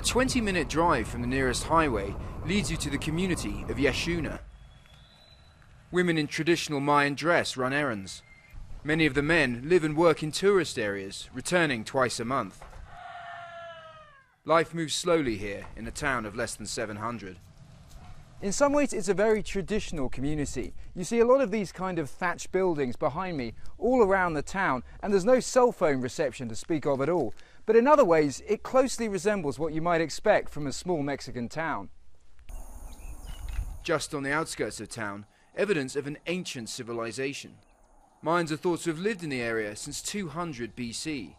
20-minute drive from the nearest highway leads you to the community of Yashuna. Women in traditional Mayan dress run errands. Many of the men live and work in tourist areas, returning twice a month. Life moves slowly here in a town of less than 700. In some ways it's a very traditional community. You see a lot of these kind of thatched buildings behind me all around the town, and there's no cell phone reception to speak of at all. But in other ways it closely resembles what you might expect from a small Mexican town. Just on the outskirts of town, evidence of an ancient civilization. Mayans are thought to have lived in the area since 200 BC.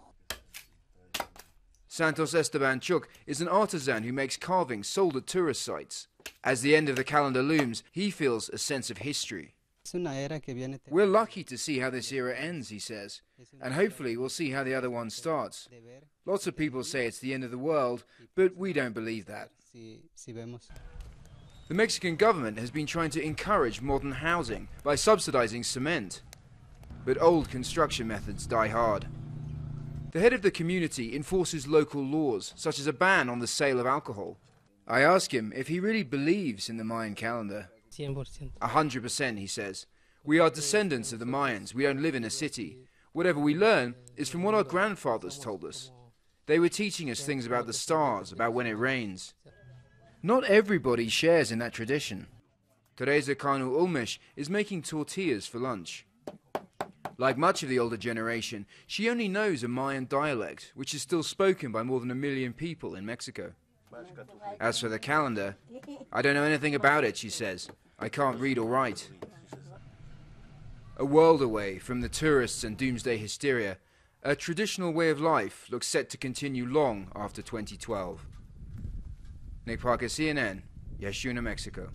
Santos Esteban Chuk is an artisan who makes carvings sold at tourist sites. As the end of the calendar looms, he feels a sense of history. We're lucky to see how this era ends, he says, and hopefully we'll see how the other one starts. Lots of people say it's the end of the world, but we don't believe that. The Mexican government has been trying to encourage modern housing by subsidizing cement. But old construction methods die hard. The head of the community enforces local laws, such as a ban on the sale of alcohol. I ask him if he really believes in the Mayan calendar. 100%, he says. We are descendants of the Mayans. We don't live in a city. Whatever we learn is from what our grandfathers told us. They were teaching us things about the stars, about when it rains. Not everybody shares in that tradition. Teresa Kanu Ulmesh is making tortillas for lunch. Like much of the older generation, she only knows a Mayan dialect, which is still spoken by more than 1 million people in Mexico. As for the calendar, I don't know anything about it, she says. I can't read or write. A world away from the tourists and doomsday hysteria, a traditional way of life looks set to continue long after 2012. Nick Parker, CNN, Yashuna, Mexico.